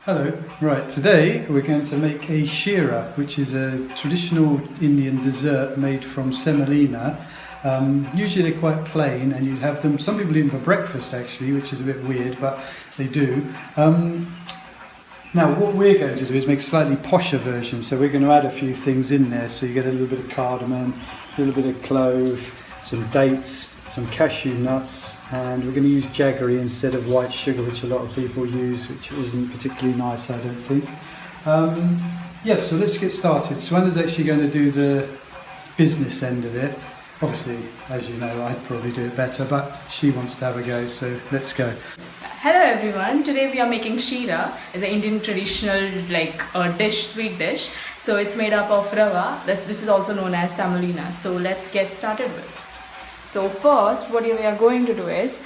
Hello. Right, today we're going to make a sheera, which is a traditional Indian dessert made from semolina. Usually they're quite plain, and you have them, some people eat them for breakfast actually, which is a bit weird, but they do. Now what we're going to do is make a slightly posher version, so we're going to add a few things in there, so you get a little bit of cardamom, a little bit of clove, some dates, some cashew nuts, and we're going to use jaggery instead of white sugar, which a lot of people use, which isn't particularly nice, I don't think. Yes, so let's get started. Suanna's actually going to do the business end of it. Obviously, as you know, I'd probably do it better, but she wants to have a go, so let's go. Hello everyone, today we are making Sheera. It's an Indian traditional sweet dish. So it's made up of rava, which is also known as semolina. So let's get started with. So first what we are going to do is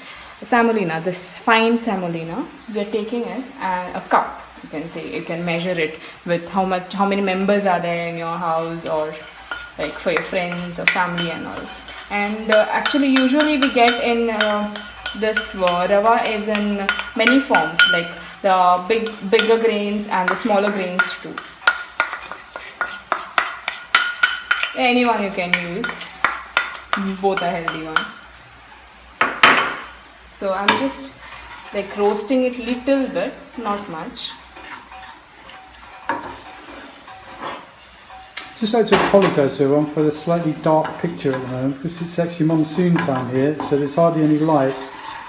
semolina, this fine semolina. We are taking it and a cup, you can say, you can measure it with how many members are there in your house, or like for your friends or family and all. And actually usually we get in this rava is in many forms, like the bigger grains and the smaller grains too. Anyone you can use, both are healthy one. So I'm just like roasting it little bit, not much. Just like to apologise to everyone for the slightly dark picture at the moment, because it's actually monsoon time here, so there's hardly any light,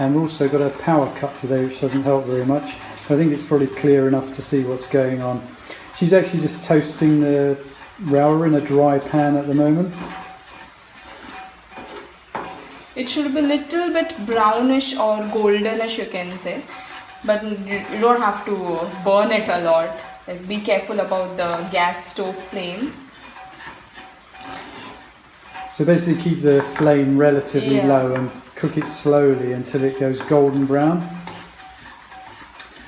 and we've also got a power cut today, which doesn't help very much. I think it's probably clear enough to see what's going on. She's actually just toasting the rava in a dry pan at the moment. It should be a little bit brownish or goldenish, you can say, but you don't have to burn it a lot. Like, be careful about the gas stove flame. So basically keep the flame relatively low and cook it slowly until it goes golden brown.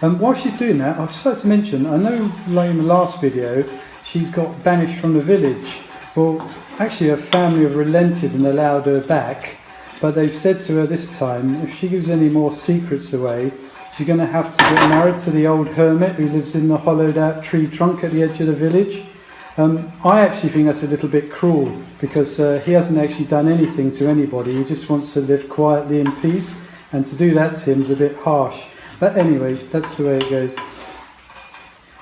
And while she's doing that, I'd just like to mention, I know like in the last video, she got banished from the village. Well, actually her family have relented and allowed her back, but they've said to her this time, if she gives any more secrets away, she's going to have to get married to the old hermit who lives in the hollowed out tree trunk at the edge of the village. I actually think that's a little bit cruel, because he hasn't actually done anything to anybody. He just wants to live quietly in peace, and to do that to him is a bit harsh. But anyway, that's the way it goes.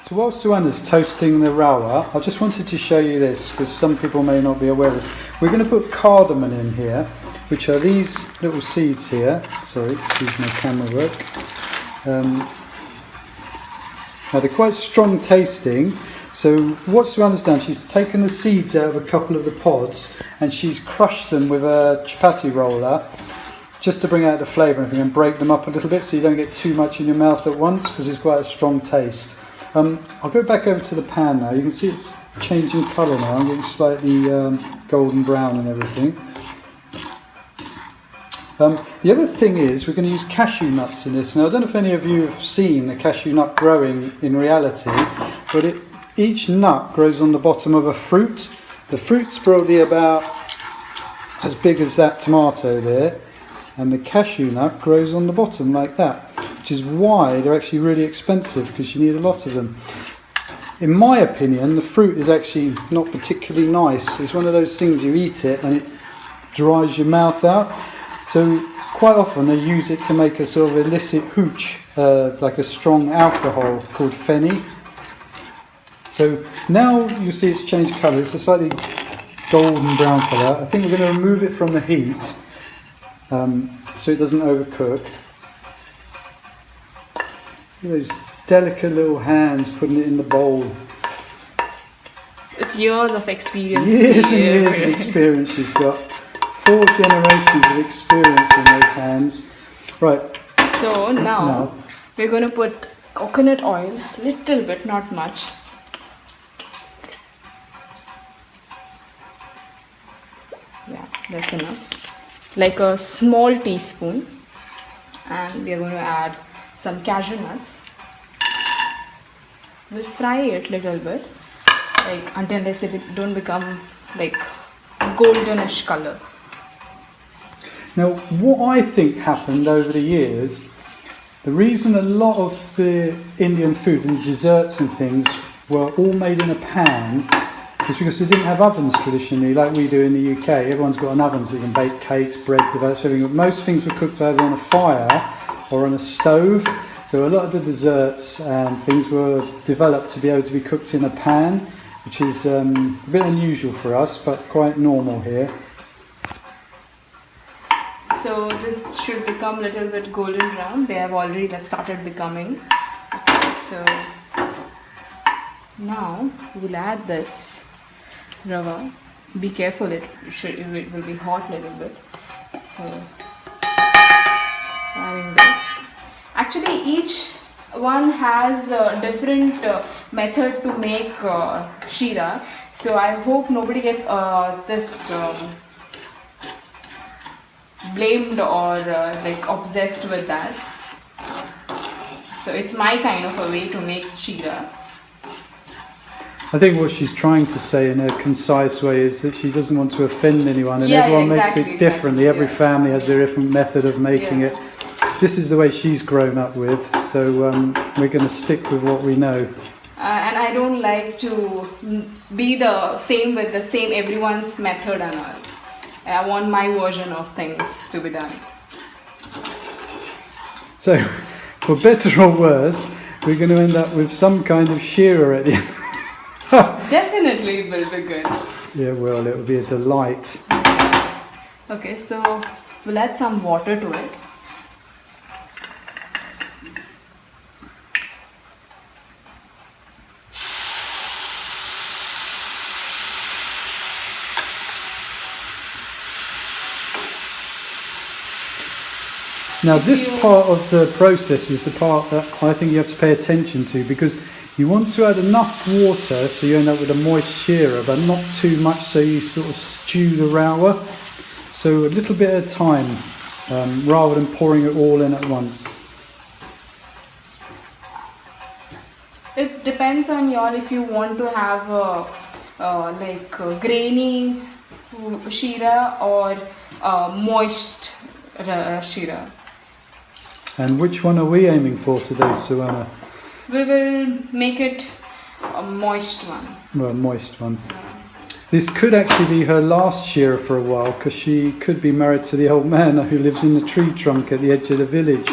So while Suanna's toasting the rava, I just wanted to show you this, because some people may not be aware of this. We're going to put cardamom in here, which are these little seeds here. Sorry, excuse my camera work. Now they're quite strong tasting. So what Suanna's done, she's taken the seeds out of a couple of the pods and she's crushed them with a chapati roller just to bring out the flavour and everything, and break them up a little bit so you don't get too much in your mouth at once, because it's quite a strong taste. I'll go back over to the pan now. You can see it's changing colour now. I'm getting slightly golden brown and everything. The other thing is we're going to use cashew nuts in this. Now I don't know if any of you have seen a cashew nut growing in reality, but each nut grows on the bottom of a fruit. The fruit's probably about as big as that tomato there, and the cashew nut grows on the bottom like that, which is why they're actually really expensive, because you need a lot of them. In my opinion, the fruit is actually not particularly nice. It's one of those things you eat it and it dries your mouth out. So quite often they use it to make a sort of illicit hooch, like a strong alcohol called fenny. So now you see it's changed colour. It's a slightly golden brown colour. I think we're going to remove it from the heat so it doesn't overcook. Those delicate little hands putting it in the bowl. It's years of experience. Years and years of experience she's got. 4 generations of experience in those hands. Right. So now we're going to put coconut oil, little bit, not much. Yeah, that's enough. Like a small teaspoon. And we are going to add some cashew nuts. We'll fry it little bit, like until they don't become like goldenish color. Now, what I think happened over the years The reason a lot of the Indian food and desserts and things were all made in a pan is because they didn't have ovens traditionally like we do in the UK. Everyone's got an oven so you can bake cakes, bread, develop everything. But most things were cooked either on a fire or on a stove. So a lot of the desserts and things were developed to be able to be cooked in a pan, which is a bit unusual for us, but quite normal here. So this should become a little bit golden brown. They have already started becoming. So now we'll add this rava. Be careful, it will be hot a little bit. So adding this. Actually, each one has a different method to make sheera. So I hope nobody gets this blamed or like obsessed with that. So it's my kind of a way to make sheera. I think what she's trying to say in a concise way is that she doesn't want to offend anyone, and everyone makes it differently. Every family has their different method of making it. This is the way she's grown up with, so we're going to stick with what we know. And I don't like to be the same with the same everyone's method and all. I want my version of things to be done. So, for better or worse, we're going to end up with some kind of sheera at the end. Definitely it will be good. Yeah, well, it will be a delight. Okay, so we'll add some water to it. Now this part of the process is the part that I think you have to pay attention to, because you want to add enough water so you end up with a moist sheera, but not too much so you sort of stew the rawa. So a little bit at a time, rather than pouring it all in at once. It depends on y'all if you want to have grainy sheera or moist sheera. And which one are we aiming for today, Suana? We will make it a moist one. Well, a moist one. This could actually be her last sheera for a while, because she could be married to the old man who lives in the tree trunk at the edge of the village.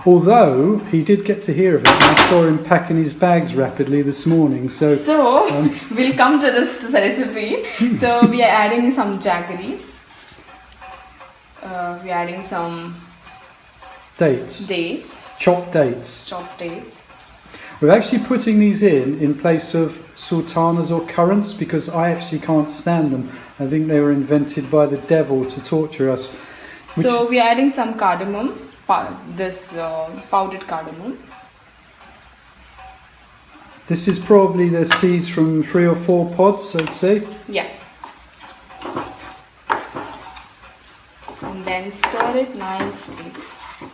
Although he did get to hear of it, and I saw him packing his bags rapidly this morning. So we'll come to this recipe. So we are adding some jaggery. We are adding some dates. Chopped dates. We're actually putting these in place of sultanas or currants, because I actually can't stand them. I think they were invented by the devil to torture us. So we are adding some cardamom, this powdered cardamom. This is probably the seeds from 3 or 4 pods, I'd say. Yeah. And then stir it nicely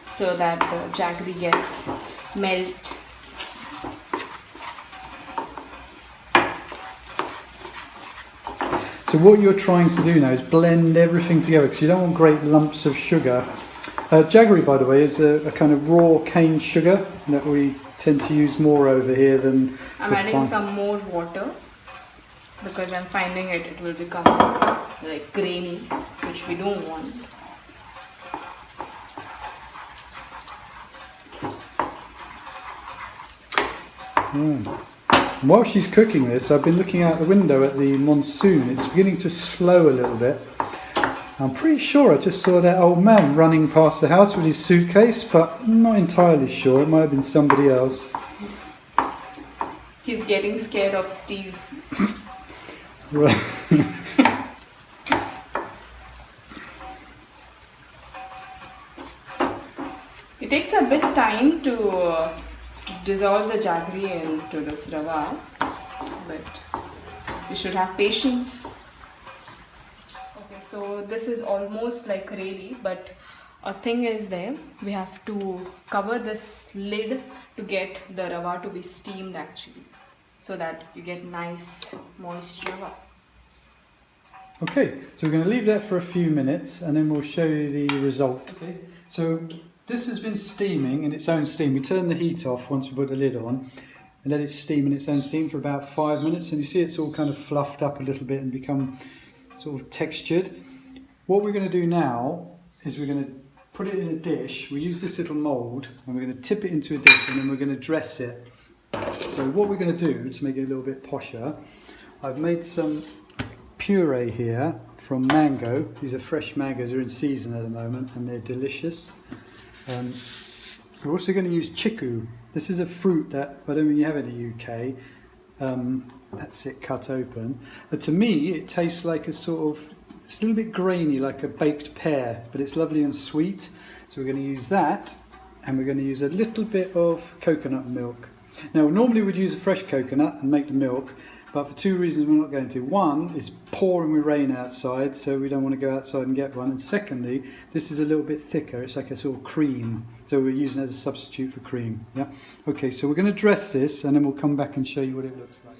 so that the jaggery gets melt. So what you're trying to do now is blend everything together, because you don't want great lumps of sugar. Jaggery, by the way, is a kind of raw cane sugar that we tend to use more over here than... I'm adding some more water, because I'm finding it will become like grainy, which we don't want. While she's cooking this, I've been looking out the window at the monsoon. It's beginning to slow a little bit. I'm pretty sure I just saw that old man running past the house with his suitcase, but I'm not entirely sure. It might have been somebody else. He's getting scared of Steve. Right. It takes a bit time to dissolve the jaggery into this rava, but you should have patience. Okay, so this is almost like ready, but a thing is there. We have to cover this lid to get the rava to be steamed actually, so that you get nice moist rava. Okay, so we're going to leave that for a few minutes and then we'll show you the result. Okay. So This has been steaming in its own steam. We turn the heat off once we put the lid on and let it steam in its own steam for about 5 minutes, and you see it's all kind of fluffed up a little bit and become sort of textured. What we're going to do now is we're going to put it in a dish. We use this little mould and we're going to tip it into a dish, and then we're going to dress it. So what we're going to do to make it a little bit posher, I've made some puree here from mango. These are fresh mangoes, they're in season at the moment and they're delicious. We're also going to use chiku. This is a fruit that I don't think you have in the UK. That's it, cut open. But to me it tastes like a sort of, it's a little bit grainy, like a baked pear, but it's lovely and sweet. So we're going to use that, and we're going to use a little bit of coconut milk. Now normally we'd use a fresh coconut and make the milk, but for 2 reasons we're not going to. One, it's pouring with rain outside, so we don't want to go outside and get one. And secondly, this is a little bit thicker. It's like a sort of cream, so we're using it as a substitute for cream. Yeah. Okay, so we're going to dress this, and then we'll come back and show you what it looks like.